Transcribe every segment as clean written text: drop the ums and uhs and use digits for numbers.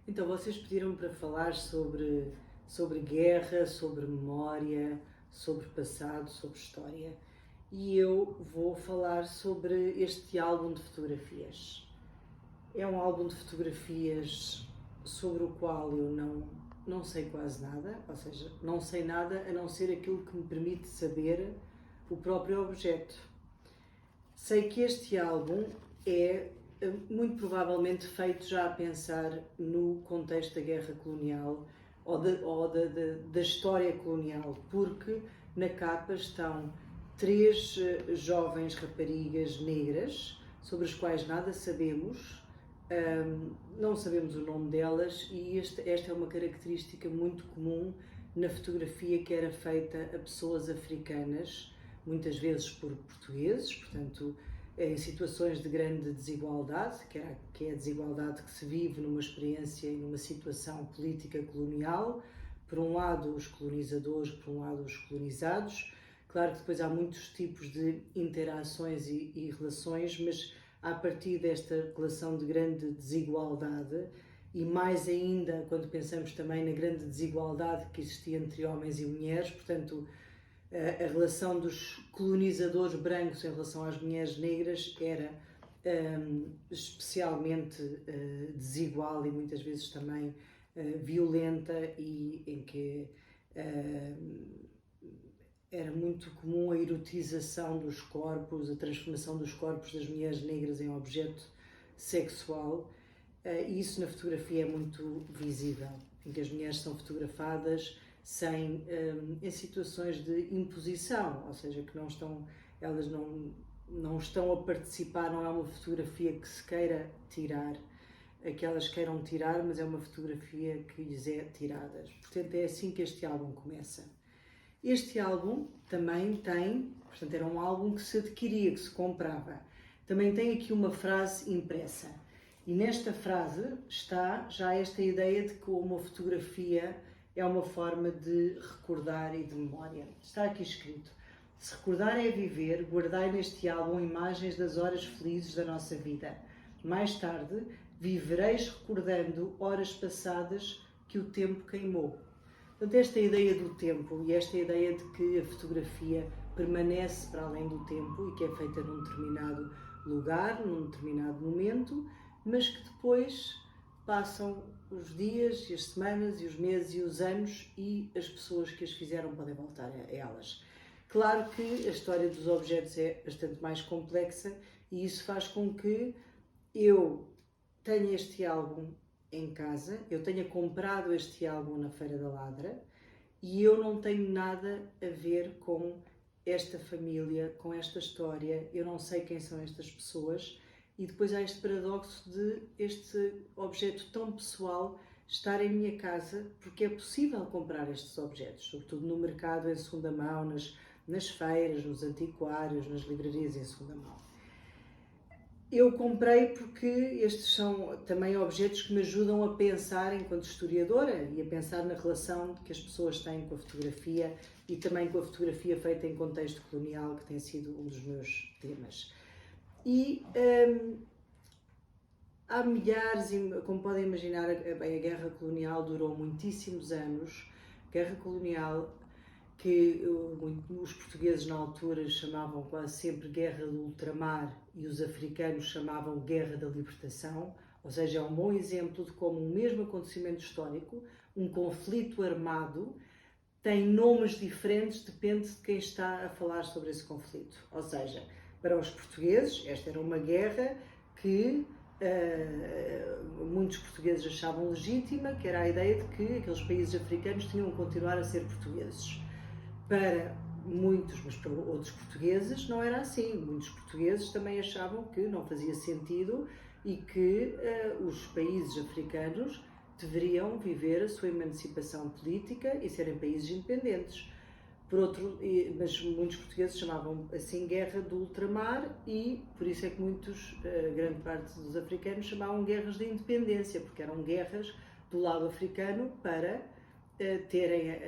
Então, vocês pediram para falar sobre guerra, sobre memória, sobre passado, sobre história. E eu vou falar sobre este álbum de fotografias. É um álbum de fotografias sobre o qual eu não sei quase nada, ou seja, não sei nada a não ser aquilo que me permite saber o próprio objeto. Sei que este álbum é muito provavelmente feito já a pensar no contexto da guerra colonial ou da história colonial, porque na capa estão três jovens raparigas negras sobre as quais nada sabemos, não sabemos o nome delas, e esta é uma característica muito comum na fotografia que era feita a pessoas africanas, muitas vezes por portugueses, portanto, em situações de grande desigualdade, que é a desigualdade que se vive numa experiência e numa situação política colonial, por um lado os colonizadores, por um lado os colonizados. Claro que depois há muitos tipos de interações e relações, mas a partir desta relação de grande desigualdade, e mais ainda quando pensamos também na grande desigualdade que existia entre homens e mulheres, portanto, a relação dos colonizadores brancos em relação às mulheres negras era especialmente desigual e muitas vezes também violenta, e em que era muito comum a erotização dos corpos, a transformação dos corpos das mulheres negras em objeto sexual, e isso na fotografia é muito visível, em que as mulheres são fotografadas em situações de imposição, ou seja, que elas não estão a participar, não é uma fotografia que se queira tirar, que elas queiram tirar, mas é uma fotografia que lhes é tirada. Portanto, é assim que este álbum começa. Este álbum também tem, portanto, era um álbum que se adquiria, que se comprava. Também tem aqui uma frase impressa. E nesta frase está já esta ideia de que uma fotografia é uma forma de recordar e de memória. Está aqui escrito: se recordar é viver, guardai neste álbum imagens das horas felizes da nossa vida. Mais tarde, vivereis recordando horas passadas que o tempo queimou. Portanto, esta ideia do tempo e esta ideia de que a fotografia permanece para além do tempo e que é feita num determinado lugar, num determinado momento, mas que depois passam os dias e as semanas e os meses e os anos, e as pessoas que as fizeram podem voltar a elas. Claro que a história dos objetos é bastante mais complexa, e isso faz com que eu tenha este álbum em casa, eu tenha comprado este álbum na Feira da Ladra, e eu não tenho nada a ver com esta família, com esta história, eu não sei quem são estas pessoas, e depois há este paradoxo de este objeto tão pessoal estar em minha casa, porque é possível comprar estes objetos, sobretudo no mercado em segunda mão, nas feiras, nos antiquários, nas livrarias em segunda mão. Eu comprei porque estes são também objetos que me ajudam a pensar enquanto historiadora e a pensar na relação que as pessoas têm com a fotografia e também com a fotografia feita em contexto colonial, que tem sido um dos meus temas. E há milhares, como podem imaginar, a guerra colonial durou muitíssimos anos. Guerra colonial que os portugueses na altura chamavam quase sempre Guerra do Ultramar e os africanos chamavam Guerra da Libertação, ou seja, é um bom exemplo de como um mesmo acontecimento histórico, um conflito armado, tem nomes diferentes, depende de quem está a falar sobre esse conflito. Ou seja, para os portugueses, esta era uma guerra que muitos portugueses achavam legítima, que era a ideia de que aqueles países africanos tinham que continuar a ser portugueses. Para muitos, mas para outros portugueses não era assim. Muitos portugueses também achavam que não fazia sentido e que os países africanos deveriam viver a sua emancipação política e serem países independentes. Mas muitos portugueses chamavam assim Guerra do Ultramar, e por isso é que grande parte dos africanos chamavam guerras de independência, porque eram guerras do lado africano para terem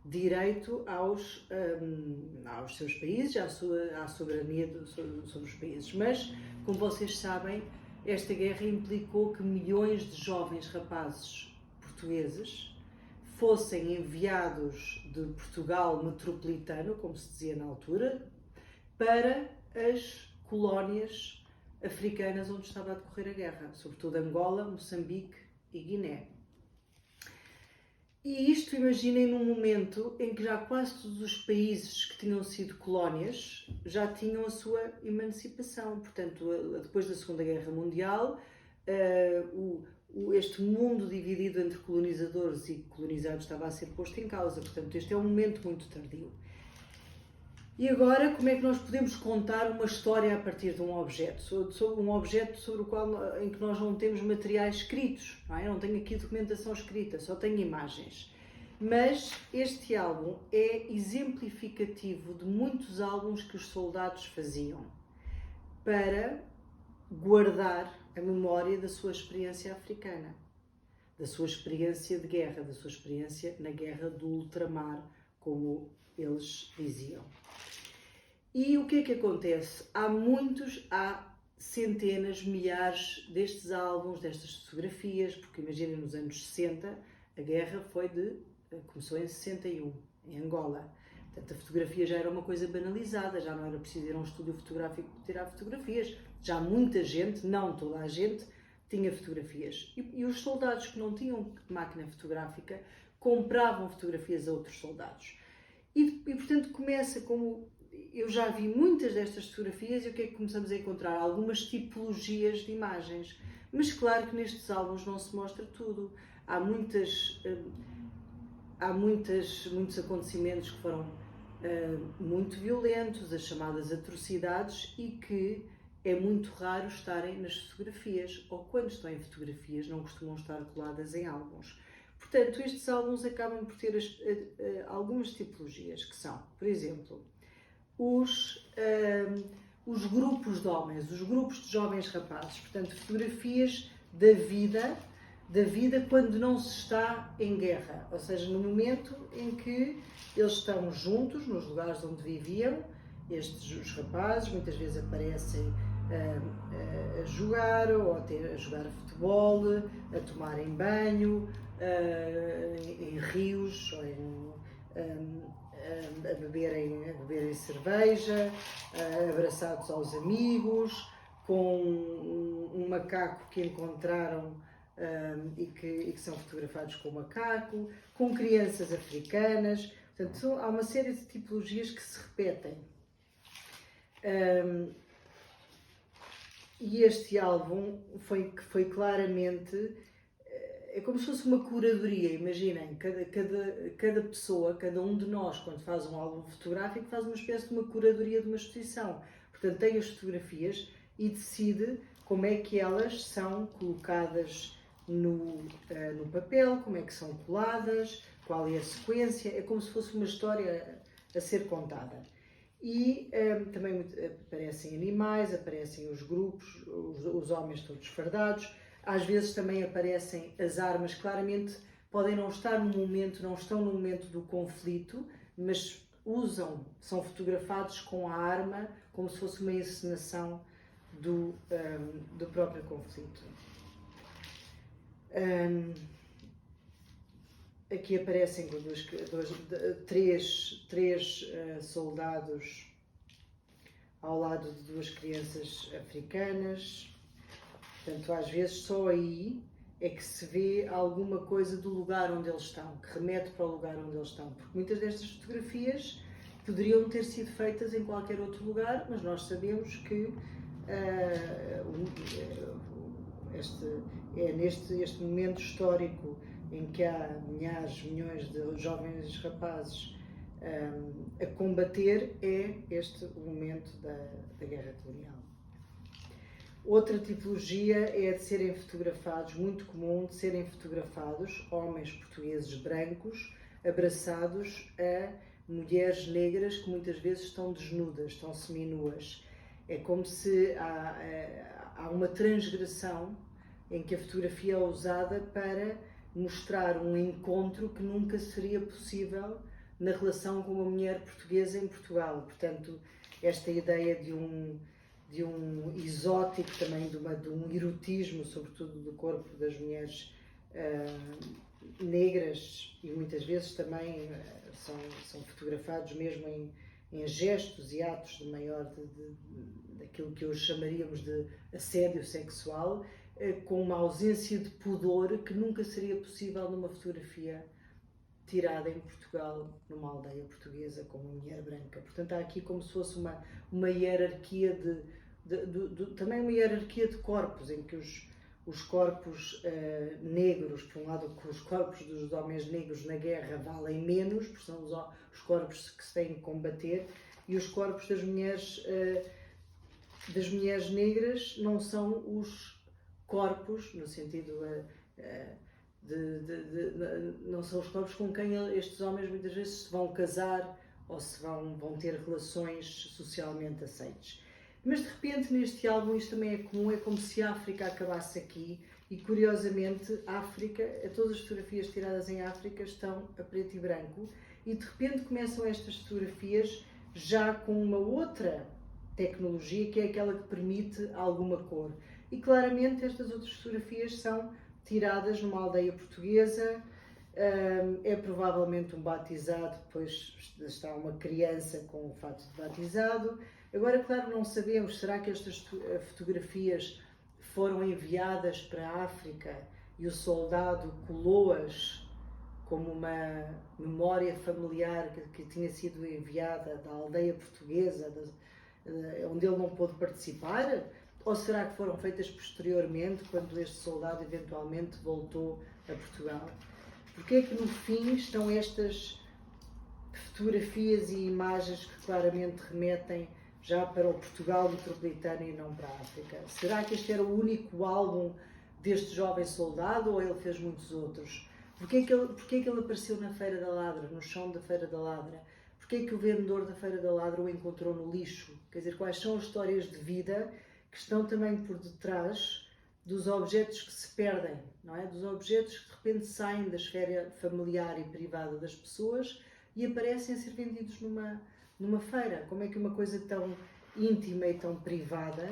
direito aos seus países, à soberania sobre os países. Mas, como vocês sabem, esta guerra implicou que milhões de jovens rapazes portugueses fossem enviados de Portugal metropolitano, como se dizia na altura, para as colónias africanas onde estava a decorrer a guerra, sobretudo Angola, Moçambique e Guiné. E isto, imaginem, num momento em que já quase todos os países que tinham sido colónias já tinham a sua emancipação. Portanto, depois da Segunda Guerra Mundial, este mundo dividido entre colonizadores e colonizados estava a ser posto em causa. Portanto, este é um momento muito tardio. E agora, como é que nós podemos contar uma história a partir de um objeto? Sobre um objeto em que nós não temos materiais escritos, não é? Eu não tenho aqui documentação escrita, só tenho imagens. Mas este álbum é exemplificativo de muitos álbuns que os soldados faziam para guardar a memória da sua experiência africana, da sua experiência de guerra, da sua experiência na guerra do ultramar, como eles diziam. E o que é que acontece? Há centenas, milhares destes álbuns, destas fotografias, porque imaginem, nos anos 60, a guerra começou em 61, em Angola. Portanto, a fotografia já era uma coisa banalizada, já não era preciso ir a um estúdio fotográfico para tirar fotografias. Já muita gente, não toda a gente, tinha fotografias. E os soldados que não tinham máquina fotográfica compravam fotografias a outros soldados. E portanto, começa como... Eu já vi muitas destas fotografias e o que é que começamos a encontrar? Algumas tipologias de imagens. Mas claro que nestes álbuns não se mostra tudo. Há muitos acontecimentos que foram muito violentos, as chamadas atrocidades, e que é muito raro estarem nas fotografias, ou quando estão em fotografias não costumam estar coladas em álbuns. Portanto, estes álbuns acabam por ter algumas tipologias, que são, por exemplo, os grupos de homens, os grupos de jovens rapazes, portanto, fotografias da vida quando não se está em guerra, ou seja, no momento em que eles estão juntos, nos lugares onde viviam. Os rapazes muitas vezes aparecem a jogar, ou a jogar futebol, a tomarem banho, em rios, ou a beberem cerveja, abraçados aos amigos, com um macaco que encontraram e que são fotografados com o macaco, com crianças africanas. Portanto, há uma série de tipologias que se repetem. E este álbum foi claramente... É como se fosse uma curadoria. Imaginem, cada pessoa, cada um de nós, quando faz um álbum fotográfico, faz uma espécie de uma curadoria de uma exposição. Portanto, tem as fotografias e decide como é que elas são colocadas no papel, como é que são coladas, qual é a sequência. É como se fosse uma história a ser contada. E também aparecem animais, aparecem os grupos, os homens todos fardados. Às vezes também aparecem as armas. Claramente podem não estar não estão no momento do conflito, mas são fotografados com a arma como se fosse uma encenação do próprio conflito. Aqui aparecem três soldados ao lado de duas crianças africanas. Portanto, às vezes só aí é que se vê alguma coisa do lugar onde eles estão, que remete para o lugar onde eles estão. Porque muitas destas fotografias poderiam ter sido feitas em qualquer outro lugar, mas nós sabemos que este momento histórico em que há milhões de jovens rapazes a combater, é este o momento da guerra colonial. Outra tipologia é a de serem fotografados, muito comum de serem fotografados homens portugueses brancos abraçados a mulheres negras que muitas vezes estão desnudas, estão seminuas. É como se há uma transgressão em que a fotografia é usada para mostrar um encontro que nunca seria possível na relação com uma mulher portuguesa em Portugal. Portanto, esta ideia de de um exótico também, de um erotismo, sobretudo do corpo das mulheres negras, e muitas vezes também são fotografados mesmo em gestos e atos de maior daquilo que hoje chamaríamos de assédio sexual, com uma ausência de pudor que nunca seria possível numa fotografia tirada em Portugal, numa aldeia portuguesa, com uma mulher branca. Portanto, há aqui como se fosse uma hierarquia também uma hierarquia de corpos, em que os corpos negros, por um lado, os corpos dos homens negros na guerra valem menos, porque são os corpos que se têm que combater, e os corpos das mulheres negras não são os corpos, no sentido não são os corpos com quem estes homens muitas vezes se vão casar ou se vão ter relações socialmente aceites. Mas de repente neste álbum isto também é comum, é como se a África acabasse aqui, e curiosamente todas as fotografias tiradas em África estão a preto e branco, e de repente começam estas fotografias já com uma outra tecnologia, que é aquela que permite alguma cor. E claramente estas outras fotografias são tiradas numa aldeia portuguesa, é provavelmente um batizado, pois está uma criança com o fato de batizado. Agora, claro, não sabemos, será que estas fotografias foram enviadas para a África e o soldado colou-as como uma memória familiar que tinha sido enviada da aldeia portuguesa, onde ele não pôde participar? Ou será que foram feitas posteriormente, quando este soldado eventualmente voltou a Portugal? Porque é que no fim estão estas fotografias e imagens que claramente remetem já para o Portugal metropolitano e não para a África? Será que este era o único álbum deste jovem soldado, ou ele fez muitos outros? Porquê é que ele apareceu na Feira da Ladra, no chão da Feira da Ladra? Porquê é que o vendedor da Feira da Ladra o encontrou no lixo? Quer dizer, quais são as histórias de vida que estão também por detrás dos objetos que se perdem, não é? Dos objetos que de repente saem da esfera familiar e privada das pessoas e aparecem a ser vendidos numa feira. Como é que uma coisa tão íntima e tão privada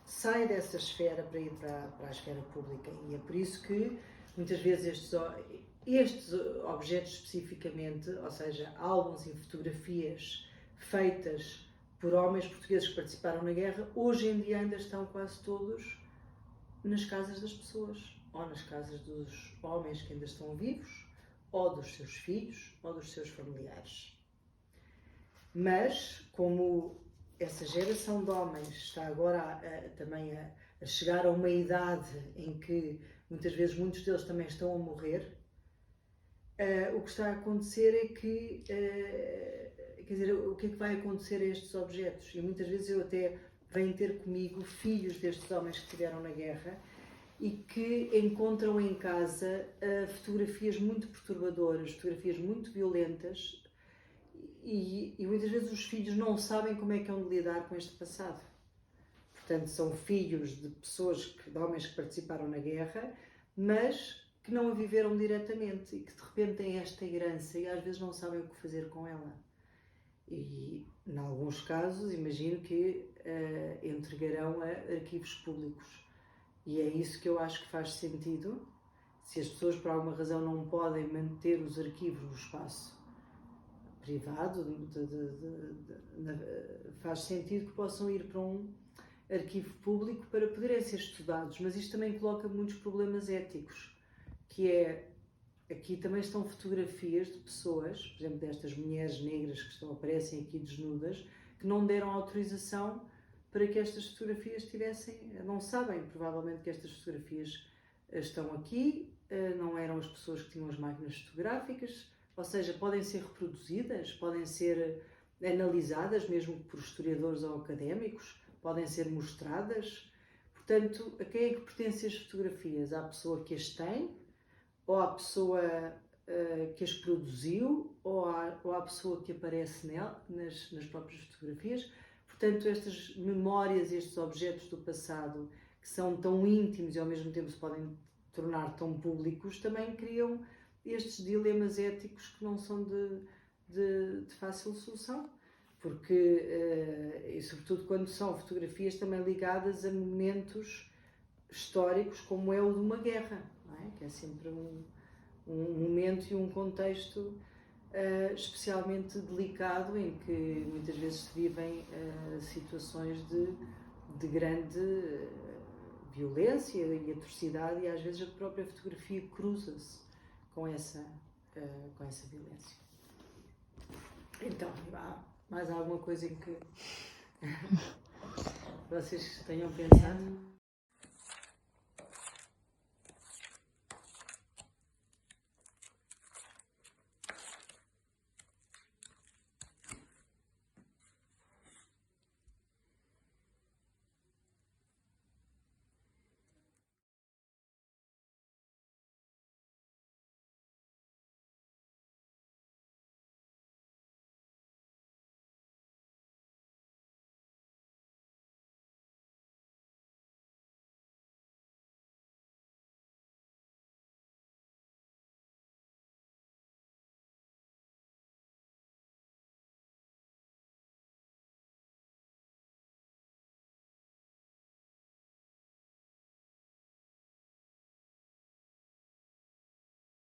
sai dessa esfera para ir para a esfera pública? E é por isso que muitas vezes estes objetos especificamente, ou seja, álbuns e fotografias feitas por homens portugueses que participaram na guerra, hoje em dia ainda estão quase todos nas casas das pessoas, ou nas casas dos homens que ainda estão vivos, ou dos seus filhos, ou dos seus familiares. Mas, como essa geração de homens está agora também a chegar a uma idade em que muitas vezes muitos deles também estão a morrer, o que está a acontecer é que quer dizer, o que é que vai acontecer a estes objetos? E muitas vezes eu até venho ter comigo filhos destes homens que estiveram na guerra e que encontram em casa fotografias muito perturbadoras, fotografias muito violentas, e muitas vezes os filhos não sabem como é que hão de lidar com este passado. Portanto, são filhos de pessoas, de homens que participaram na guerra, mas que não a viveram diretamente e que de repente têm esta herança e às vezes não sabem o que fazer com ela. E, em alguns casos, imagino que entregarão a arquivos públicos. E é isso que eu acho que faz sentido. Se as pessoas, por alguma razão, não podem manter os arquivos no espaço privado, faz sentido que possam ir para um arquivo público para poderem ser estudados. Mas isto também coloca muitos problemas éticos, que é... Aqui também estão fotografias de pessoas, por exemplo, destas mulheres negras que aparecem aqui desnudas, que não deram autorização para que estas fotografias não sabem provavelmente que estas fotografias estão aqui, não eram as pessoas que tinham as máquinas fotográficas, ou seja, podem ser reproduzidas, podem ser analisadas mesmo por historiadores ou académicos, podem ser mostradas. Portanto, a quem é que pertencem as fotografias? À pessoa que as tem, ou à pessoa que as produziu, ou à pessoa que aparece nas próprias fotografias. Portanto, estas memórias, estes objetos do passado, que são tão íntimos e ao mesmo tempo se podem tornar tão públicos, também criam estes dilemas éticos que não são de fácil solução. porque, e sobretudo quando são fotografias também ligadas a momentos históricos, como é o de uma guerra, não é? Que é sempre um momento e um contexto especialmente delicado, em que muitas vezes se vivem situações de grande violência e atrocidade, e às vezes a própria fotografia cruza-se com essa violência. Então, há mais alguma coisa em que vocês tenham pensado?